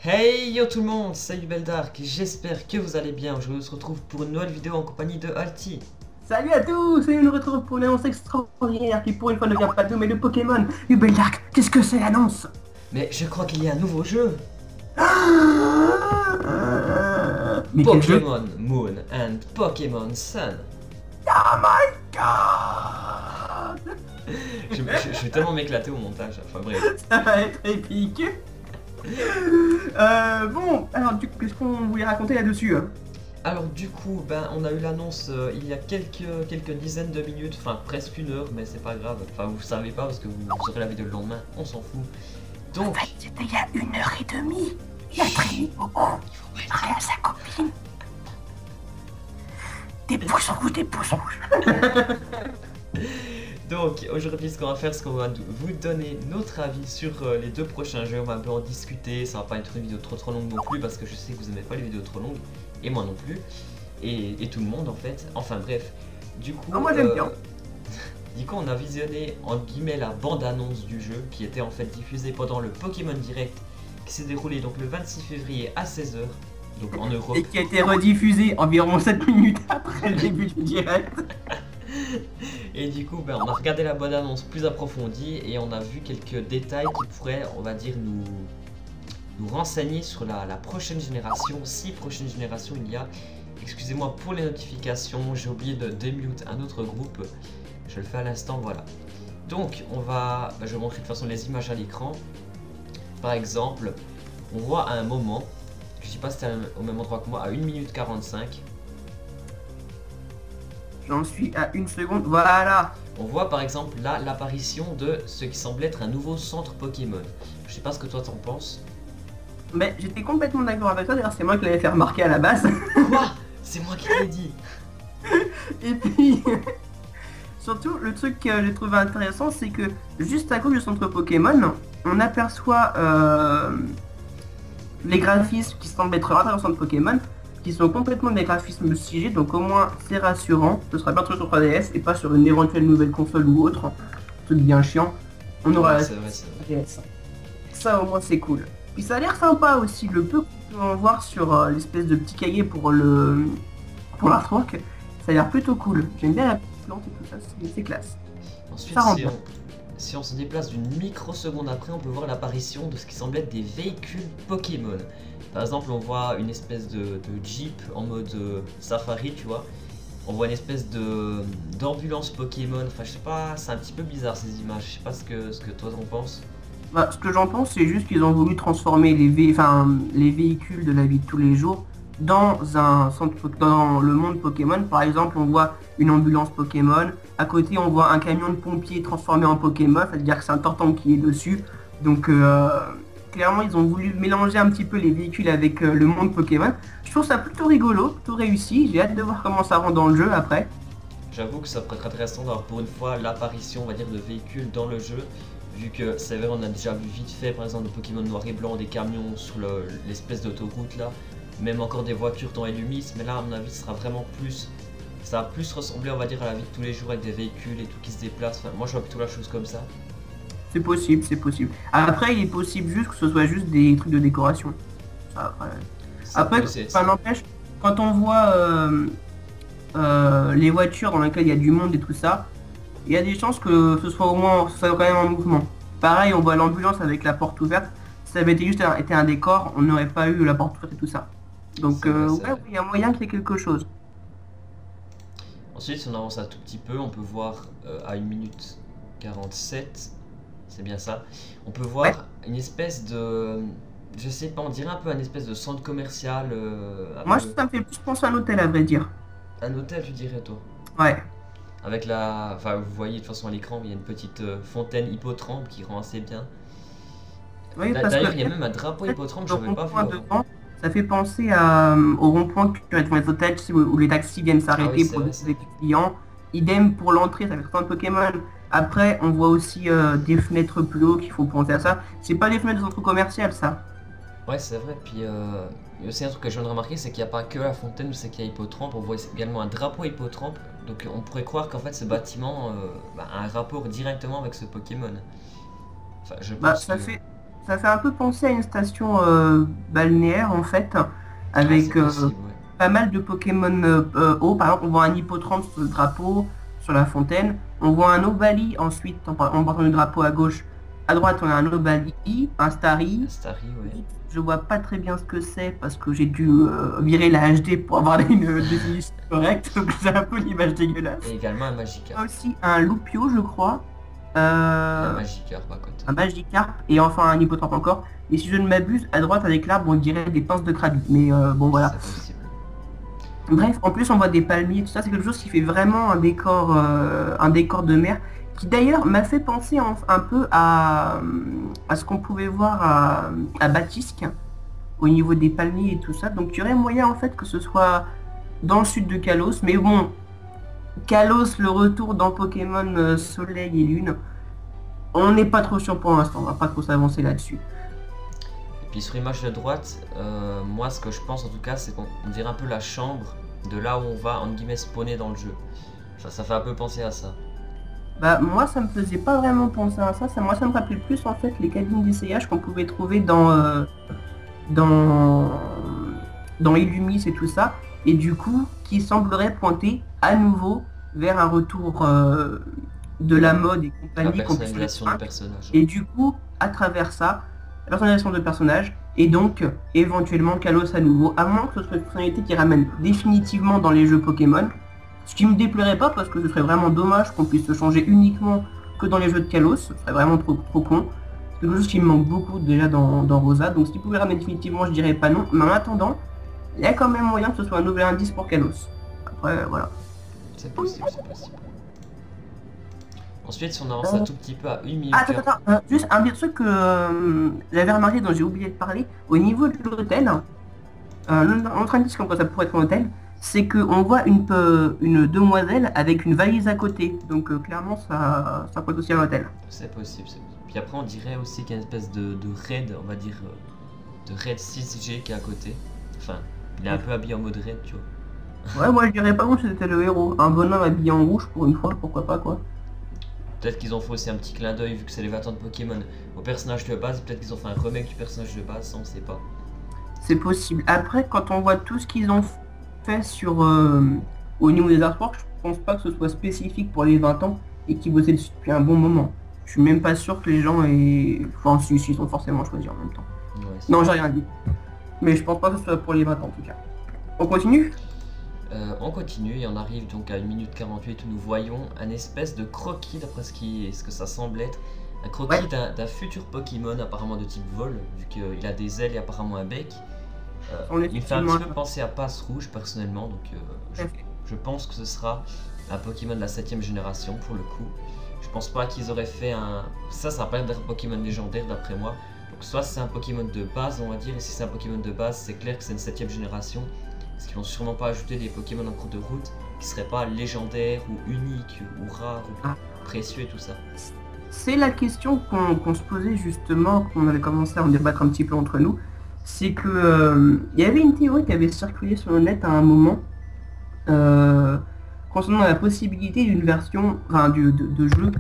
Hey yo tout le monde, salut Beldark, j'espère que vous allez bien. Aujourd'hui on se retrouve pour une nouvelle vidéo en compagnie de Alti. Salut à tous et on nous retrouve pour une annonce extraordinaire qui pour une fois ne vient pas de nous mais de Pokémon. Dark, qu'est-ce que c'est l'annonce? Mais je crois qu'il y a un nouveau jeu. Mais quel jeu? Pokémon Moon and Pokémon Sun. Oh my god! Je vais tellement m'éclater au montage, enfin bref. Ça va être épique. Bon, alors qu'est-ce qu'on voulait raconter là-dessus? Alors du coup, on a eu l'annonce il y a quelques dizaines de minutes, enfin presque une heure, mais c'est pas grave. Enfin vous savez pas parce que vous aurez la vidéo le lendemain, on s'en fout. Donc... En fait, c'était il y a 1h30. Il a traîné beaucoup. Il parlait à sa copine. Des pouces rouges, des pouces rouges. Donc aujourd'hui ce qu'on va faire c'est qu'on va vous donner notre avis sur les deux prochains jeux, on va un peu en discuter, ça va pas être une vidéo trop longue non plus parce que je sais que vous aimez pas les vidéos trop longues, et moi non plus, et tout le monde en fait, enfin bref, du coup, moi j'aime bien. Du coup on a visionné en guillemets la bande-annonce du jeu qui était en fait diffusée pendant le Pokémon Direct qui s'est déroulé donc le 26 février à 16 h, donc en Europe. Et qui a été rediffusé environ 7 minutes après le début du direct. Et du coup, on a regardé la bonne annonce plus approfondie et on a vu quelques détails qui pourraient, on va dire, nous renseigner sur la prochaine génération, si prochaine génération il y a. Excusez-moi pour les notifications, j'ai oublié de démute un autre groupe, je le fais à l'instant, voilà. Donc, je vais vous montrer de toute façon les images à l'écran. Par exemple, on voit à un moment, je ne sais pas si c'était au même endroit que moi, à 1 minute 45. J'en suis à 1 seconde, voilà. On voit par exemple là l'apparition de ce qui semble être un nouveau centre Pokémon. Je sais pas ce que toi t'en penses. Mais j'étais complètement d'accord avec toi, d'ailleurs c'est moi qui l'avais fait remarquer à la base. Quoi? C'est moi qui l'ai dit. Et puis, surtout le truc que j'ai trouvé intéressant, c'est que juste à côté du centre Pokémon, on aperçoit les graphismes qui semblent être rattachés au centre Pokémon, qui sont complètement des graphismes CG, donc au moins c'est rassurant, ce sera bien sur 3DS et pas sur une éventuelle nouvelle console ou autre, truc bien chiant, on aura la 3DS. Ça au moins c'est cool. Puis ça a l'air sympa aussi, le peu qu'on peut en voir sur l'espèce de petit cahier pour l'artwork, ça a l'air plutôt cool. J'aime bien la plante et tout ça, c'est classe. Ensuite, si on se déplace d'une microseconde après, on peut voir l'apparition de ce qui semble être des véhicules Pokémon. Par exemple, on voit une espèce de Jeep en mode safari, tu vois. On voit une espèce d'ambulance Pokémon. Enfin, je sais pas, c'est un petit peu bizarre ces images. Je sais pas ce que toi t'en penses. Bah, ce que j'en pense, c'est juste qu'ils ont voulu transformer les véhicules de la vie de tous les jours dans dans le monde Pokémon. Par exemple, on voit une ambulance Pokémon. À côté, on voit un camion de pompiers transformé en Pokémon. C'est-à-dire que c'est un Tortank qui est dessus. Donc, clairement, ils ont voulu mélanger un petit peu les véhicules avec le monde Pokémon. Je trouve ça plutôt rigolo, plutôt réussi. J'ai hâte de voir comment ça rend dans le jeu après. J'avoue que ça pourrait être intéressant d'avoir pour une fois l'apparition, on va dire, de véhicules dans le jeu. Vu que c'est vrai, on a déjà vu vite fait, par exemple, de Pokémon noir et blanc, des camions sur l'espèce d'autoroute là. Même encore des voitures dans Illumis, mais là, à mon avis, ce sera vraiment plus... Ça va plus ressembler, on va dire, à la vie de tous les jours avec des véhicules et tout qui se déplacent. Enfin, moi, je vois plutôt la chose comme ça. C'est possible, c'est possible. Après, il est possible juste que ce soit juste des trucs de décoration. Après, ça n'empêche, quand on voit les voitures dans lesquelles il y a du monde et tout ça, il y a des chances que ce soit quand même en mouvement. Pareil, on voit l'ambulance avec la porte ouverte. Si ça avait été juste été un décor, on n'aurait pas eu la porte ouverte et tout ça. Donc, ouais, il y a moyen qu'il y ait quelque chose. Ensuite, si on avance un tout petit peu, on peut voir à 1 minute 47, c'est bien ça, on peut voir une espèce de, je sais pas, on dirait un peu un espèce de centre commercial. Moi, ça me fait plus penser à un hôtel, à vrai dire. Un hôtel, tu dirais, toi? Ouais. Avec enfin, vous voyez de toute façon à l'écran, il y a une petite fontaine hippotrampe qui rend assez bien. Oui, d'ailleurs, il y a même un drapeau hippotrampe, je n'avais pas vu avant. Ça fait penser au rond-point que tu as devant les hôtels où les taxis viennent s'arrêter pour les clients. Idem pour l'entrée, ça fait plein de Pokémon. Après, on voit aussi des fenêtres plus haut qu'il faut penser à ça. C'est pas des fenêtres de centre commercial, ça. Ouais, c'est vrai. Puis, il y a aussi un truc que je viens de remarquer, c'est qu'il n'y a pas que la fontaine, c'est qu'il y a hippotrampe. On voit également un drapeau hippotrampe. Donc, on pourrait croire qu'en fait, ce bâtiment a un rapport directement avec ce Pokémon. Enfin, je pense ça fait un peu penser à une station balnéaire en fait, Ah, c'est avec possible, ouais. pas mal de Pokémon hauts. Par exemple, on voit un Hippotrampe sur le drapeau, sur la fontaine. On voit un Ovali ensuite, en partant du drapeau à gauche. À droite, on a un Ovali, un Starry. Starry, ouais. Je vois pas très bien ce que c'est parce que j'ai dû virer la HD pour avoir une définition correcte. Donc j'ai un peu l'image dégueulasse. Et également un Il y Magikarp. a aussi un Loupio, je crois. Et un Euh, Magikarp à côté. un Magikarp et enfin un Hippotrampe encore. Et si je ne m'abuse, à droite avec l'arbre, on dirait des pinces de Krabi. Mais bon voilà. C'est possible. Bref, en plus on voit des palmiers, tout ça, c'est quelque chose qui fait vraiment un décor de mer, qui d'ailleurs m'a fait penser un peu à ce qu'on pouvait voir à Batisque, au niveau des palmiers et tout ça. Donc il y aurait moyen en fait que ce soit dans le sud de Kalos, mais bon, Kalos, le retour dans Pokémon Soleil et Lune, on n'est pas trop sûr pour l'instant, on va pas trop s'avancer là-dessus. Et puis sur l'image de droite, moi ce que je pense en tout cas, c'est qu'on dirait un peu la chambre de là où on va, entre guillemets, spawner dans le jeu. Enfin, ça fait un peu penser à ça. Bah moi ça me faisait pas vraiment penser à ça, moi ça me rappelait plus en fait les cabines d'essayage qu'on pouvait trouver dans, dans Illumis et tout ça, et du coup qui semblerait pointer à nouveau vers un retour de la mode et La compagnie qu'on puisse personnalisation faire. du personnage. Et du coup, à travers ça, la personnalisation de personnage, et donc éventuellement Kalos à nouveau, à moins que ce soit une fonctionnalité qui ramène définitivement dans les jeux Pokémon, ce qui me déplairait pas parce que ce serait vraiment dommage qu'on puisse se changer uniquement que dans les jeux de Kalos, ce serait vraiment trop con. C'est quelque chose qui me manque beaucoup déjà dans Rosa, donc s'il pouvait ramener définitivement, je dirais pas non, mais en attendant, il y a quand même moyen que ce soit un nouvel indice pour Kalos. Après, voilà. C'est possible, c'est possible. Ensuite, si on avance un tout petit peu à 1 minute. Attends, juste un petit truc que j'avais remarqué dont j'ai oublié de parler, au niveau de l'hôtel, notre indice comme quoi ça pourrait être un hôtel, c'est qu'on voit une demoiselle avec une valise à côté, donc clairement ça peut être aussi un hôtel. C'est possible, c'est possible. Puis après, on dirait aussi qu'il y a une espèce de raid, on va dire, de raid 6G qui est à côté. Enfin, il est un peu habillé en mode raid, tu vois. Ouais, moi je dirais pas bon si c'était le héros, un bonhomme habillé en rouge pour une fois, pourquoi pas quoi. Peut-être qu'ils ont fait aussi un petit clin d'œil vu que c'est les vêtements de Pokémon au personnage de base. Peut-être qu'ils ont fait un remake du personnage de base, ça on sait pas. C'est possible. Après, quand on voit tout ce qu'ils ont fait sur au niveau des artworks, je pense pas que ce soit spécifique pour les 20 ans et qu'ils bossaient dessus depuis un bon moment. Je suis même pas sûr que les gens aient... Enfin, si, ils ont forcément choisi en même temps. Ouais, Non, j'ai rien dit. Mais je pense pas que ce soit pour les 20 ans en tout cas. On continue? On continue et on arrive donc à 1 minute 48 où nous voyons un espèce de croquis d'après ce que ça semble être. Un croquis Ouais. d'un futur Pokémon apparemment de type vol, vu qu'il a des ailes et apparemment un bec. Il me fait un petit peu penser à Passe Rouge personnellement, donc je pense que ce sera un Pokémon de la 7ème génération pour le coup. Je pense pas qu'ils auraient fait un... Ça va pas être un Pokémon légendaire d'après moi. Donc soit c'est un Pokémon de base on va dire, et si c'est un Pokémon de base c'est clair que c'est une 7ème génération. Parce qu'ils vont sûrement pas ajouter des Pokémon en cours de route qui seraient pas légendaires ou uniques ou rares ou précieux et tout ça. C'est la question qu'on se posait justement, qu'on avait commencé à en débattre un petit peu entre nous. C'est que il y avait une théorie qui avait circulé sur le net à un moment concernant la possibilité d'une version, enfin de jeu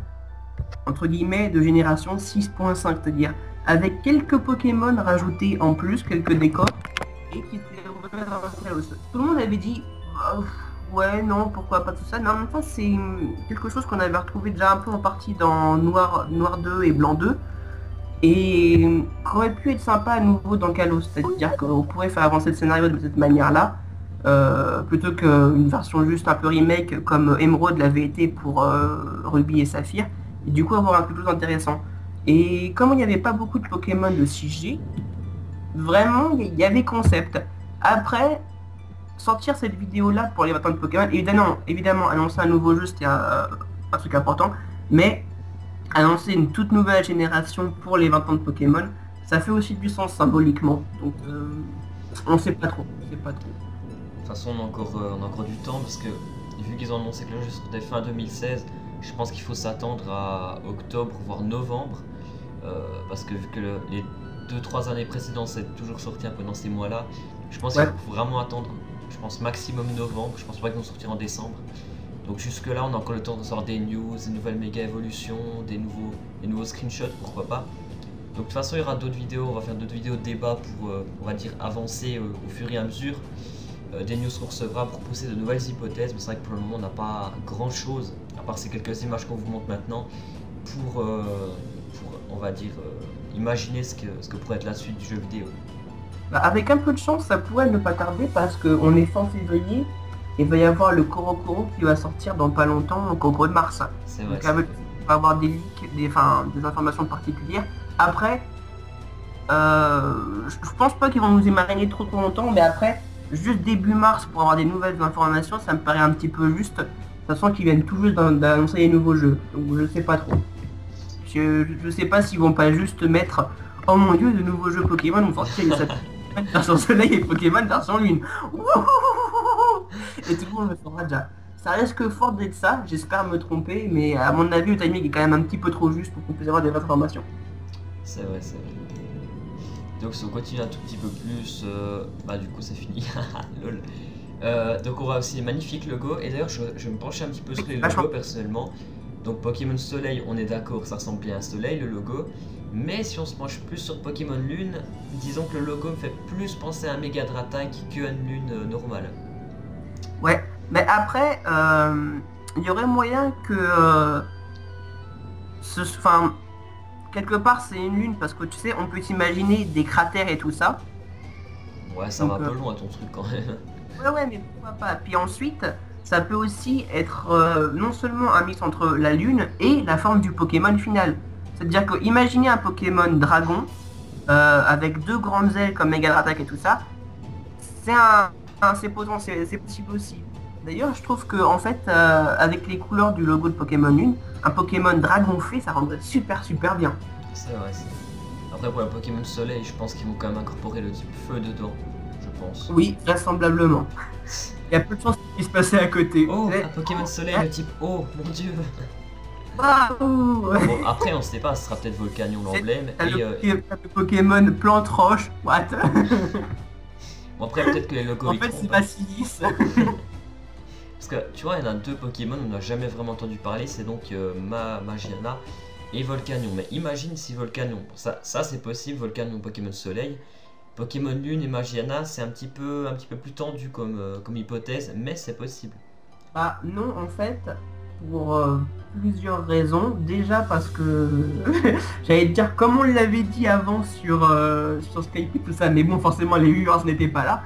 entre guillemets de génération 6.5, c'est-à-dire avec quelques Pokémon rajoutés en plus, quelques décors, et qui étaient tout le monde avait dit ouais non pourquoi pas tout ça, mais en même temps c'est quelque chose qu'on avait retrouvé déjà un peu en partie dans Noir 2 et Blanc 2 et qui aurait pu être sympa à nouveau dans Kalos, c'est-à-dire qu'on pourrait faire avancer le scénario de cette manière-là plutôt qu'une version juste un peu remake comme Emerald l'avait été pour Ruby et Saphir, et du coup avoir un peu plus intéressant. Et comme il n'y avait pas beaucoup de Pokémon de 6G, vraiment il y avait concept. Après, sortir cette vidéo là pour les 20 ans de Pokémon, évidemment annoncer un nouveau jeu c'était un truc important, mais annoncer une toute nouvelle génération pour les 20 ans de Pokémon, ça fait aussi du sens symboliquement. Donc on sait pas trop, on sait pas trop. De toute façon on a encore du temps parce que vu qu'ils ont annoncé que le jeu serait fin 2016, je pense qu'il faut s'attendre à octobre voire novembre. Parce que vu que les 2-3 années précédentes c'est toujours sorti un peu dans ces mois là, je pense qu'il faut vraiment attendre, je pense maximum novembre, je pense pas qu'ils vont sortir en décembre. Donc jusque là on a encore le temps de sortir des news, des nouvelles méga évolutions, des nouveaux screenshots, pourquoi pas. Donc de toute façon il y aura d'autres vidéos, on va faire d'autres vidéos de débat pour on va dire avancer au fur et à mesure des news qu'on recevra, proposer de nouvelles hypothèses, mais c'est vrai que pour le moment on n'a pas grand chose, à part ces quelques images qu'on vous montre maintenant, pour on va dire imaginer ce que pourrait être la suite du jeu vidéo. Bah, avec un peu de chance, ça pourrait ne pas tarder parce qu'on est fin février et il va y avoir le Korokoro qui va sortir dans pas longtemps, donc au gros de mars. C'est vrai. Donc avec, on va avoir des leaks, des informations particulières. Après, je pense pas qu'ils vont nous y mariner trop longtemps, mais après, juste début mars pour avoir des nouvelles informations, ça me paraît un petit peu juste. De toute façon, qu'ils viennent tout juste d'annoncer les nouveaux jeux, donc je sais pas trop. Je sais pas s'ils vont pas juste mettre, oh mon dieu, de nouveaux jeux Pokémon vont sortir version Soleil et Pokémon version Lune. Et tout le monde le fera déjà. Ça risque fort d'être ça, j'espère me tromper, mais à mon avis le timing est quand même un petit peu trop juste pour qu'on puisse avoir des informations. C'est vrai, c'est vrai. Donc si on continue un tout petit peu plus, bah du coup c'est fini. Lol. Donc on voit aussi les magnifiques logos, et d'ailleurs je vais me pencher un petit peu sur les logos personnellement. Donc Pokémon Soleil, on est d'accord, ça ressemble bien à un soleil le logo. Mais si on se penche plus sur Pokémon Lune, disons que le logo me fait plus penser à un Mega Dratak qu'à une lune normale. Ouais, mais après, il y aurait moyen que quelque part c'est une lune parce que tu sais, on peut s'imaginer des cratères et tout ça. Ouais, ça va un peu loin ton truc quand même. Ouais, mais pourquoi pas. Puis ensuite, ça peut aussi être non seulement un mix entre la lune et la forme du Pokémon final. C'est-à-dire que imaginez un Pokémon dragon avec deux grandes ailes comme Mega Dratak et tout ça. C'est possible aussi. D'ailleurs, je trouve que en fait, avec les couleurs du logo de Pokémon Lune, un Pokémon dragon fait, ça rendrait super bien. C'est vrai. Après pour le Pokémon Soleil, je pense qu'ils vont quand même incorporer le type feu dedans. Je pense. Oui, vraisemblablement. Il y a peu de chances qu'il se passait à côté. Oh, un Pokémon Soleil, le type eau, mon dieu. Bon, après on sait pas, ce sera peut-être Volcanion l'emblème. Le Pokémon plante roche, what? Bon après peut-être que les logos en fait c'est pas si lisse. Parce que tu vois, il y en a deux Pokémon, on n'a jamais vraiment entendu parler, c'est donc Magiana et Volcanion. Mais imagine si Volcanion, ça c'est possible, Volcanion, Pokémon Soleil. Pokémon Lune et Magiana, c'est un petit peu plus tendu comme hypothèse, mais c'est possible. Bah non, en fait, pour plusieurs raisons. Déjà parce que j'allais te dire, comme on l'avait dit avant sur Skype et tout ça, mais bon, forcément les viewers n'étaient pas là.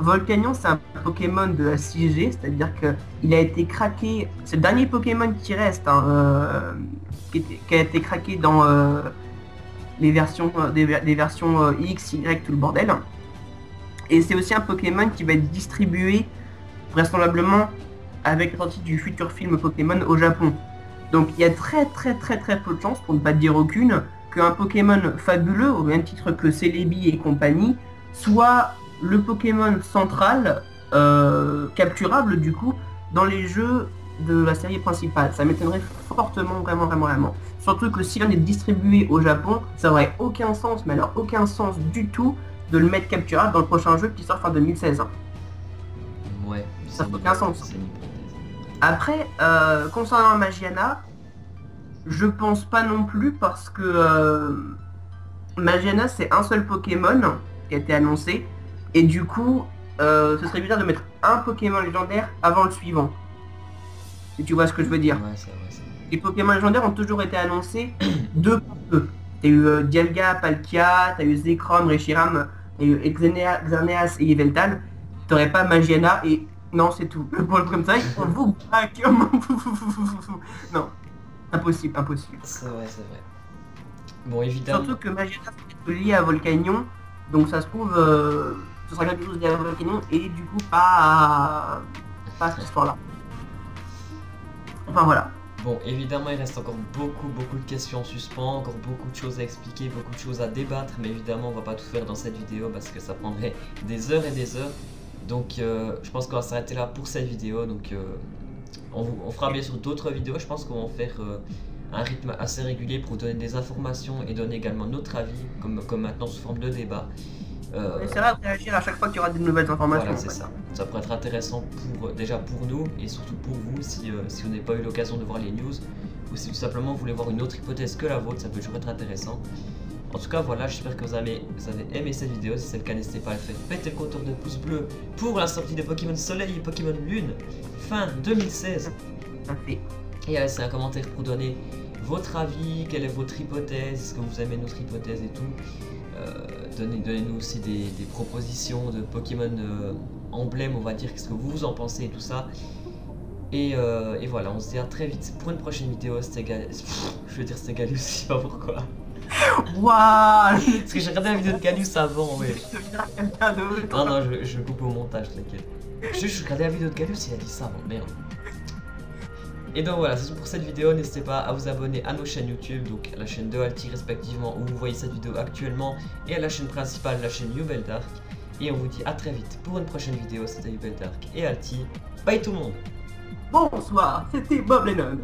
Volcanion, c'est un Pokémon de la 6G, c'est-à-dire qu'il a été craqué, c'est le dernier Pokémon qui reste, qui a été craqué dans les versions, des versions X, Y, tout le bordel. Et c'est aussi un Pokémon qui va être distribué vraisemblablement avec la sortie du futur film Pokémon au Japon. Donc il y a très peu de chances, pour ne pas dire aucune, qu'un Pokémon fabuleux, au même titre que Celebi et compagnie, soit le Pokémon central, capturable du coup, dans les jeux de la série principale. Ça m'étonnerait fortement, vraiment. Surtout que si l'on est distribué au Japon, ça aurait aucun sens, mais alors aucun sens du tout, de le mettre capturable dans le prochain jeu qui sort fin 2016. Ouais, ça n'a aucun sens. Après, concernant Magiana, je pense pas non plus parce que Magiana c'est un seul Pokémon qui a été annoncé et du coup ce serait bizarre de mettre un Pokémon légendaire avant le suivant. Si tu vois ce que je veux dire. Ouais, c'est vrai. Les Pokémon légendaires ont toujours été annoncés deux par deux. T'as eu Dialga, Palkia, t'as eu Zekrom, Reshiram, t'as eu Xerneas et Yveltal. T'aurais pas Magiana et non, c'est tout. Pour le comme ça, on vous braque. Non, impossible. C'est vrai. Bon, évidemment. Surtout que Magiana c'est lié à Volcanion, donc ça se trouve, ce sera quelque chose lié à Volcanion et du coup pas à cette histoire-là. Enfin voilà. Bon, évidemment, il reste encore beaucoup de questions en suspens, encore beaucoup de choses à expliquer, beaucoup de choses à débattre, mais évidemment, on va pas tout faire dans cette vidéo parce que ça prendrait des heures et des heures. Donc je pense qu'on va s'arrêter là pour cette vidéo. Donc on fera bien sûr d'autres vidéos. Je pense qu'on va en faire un rythme assez régulier pour donner des informations et donner également notre avis, comme maintenant sous forme de débat. C'est vrai de réagir à chaque fois qu'il y aura de nouvelles informations. Voilà, c'est ça. Ça pourrait être intéressant déjà pour nous et surtout pour vous si vous n'avez pas eu l'occasion de voir les news. ou si tout simplement vous voulez voir une autre hypothèse que la vôtre, ça peut toujours être intéressant. En tout cas voilà, j'espère que vous avez aimé cette vidéo. Si c'est le cas, n'hésitez pas à le faire péter le compteur de pouces bleus pour la sortie de Pokémon Soleil et Pokémon Lune fin 2016. Parfait. Et laissez un commentaire pour donner votre avis, quelle est votre hypothèse, est-ce que vous aimez notre hypothèse et tout. Donnez-nous aussi des propositions de Pokémon emblèmes, on va dire, qu'est-ce que vous en pensez et tout ça. Et voilà, on se dit à très vite pour une prochaine vidéo. C'était Galus, je veux dire c'était Galus, je sais pas pourquoi. Waouh. Parce que j'ai regardé la vidéo de Galus avant, mais... Quelqu'un d'autre. Non, non, je coupe au montage, t'inquiète. Je regardais la vidéo de Galus, il a dit ça avant, merde. Et donc voilà, c'est tout pour cette vidéo. N'hésitez pas à vous abonner à nos chaînes YouTube, donc à la chaîne de Alti respectivement où vous voyez cette vidéo actuellement, et à la chaîne principale, la chaîne Ubeldark. Et on vous dit à très vite pour une prochaine vidéo. C'était Ubeldark et Alti. Bye tout le monde. Bonsoir, c'était Bob Lennon.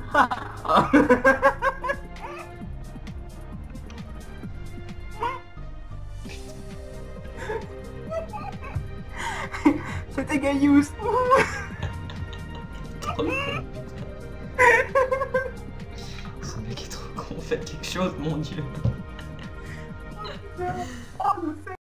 C'était Gaius. Trop con. Ce mec est trop con, faites quelque chose, mon dieu. Oh,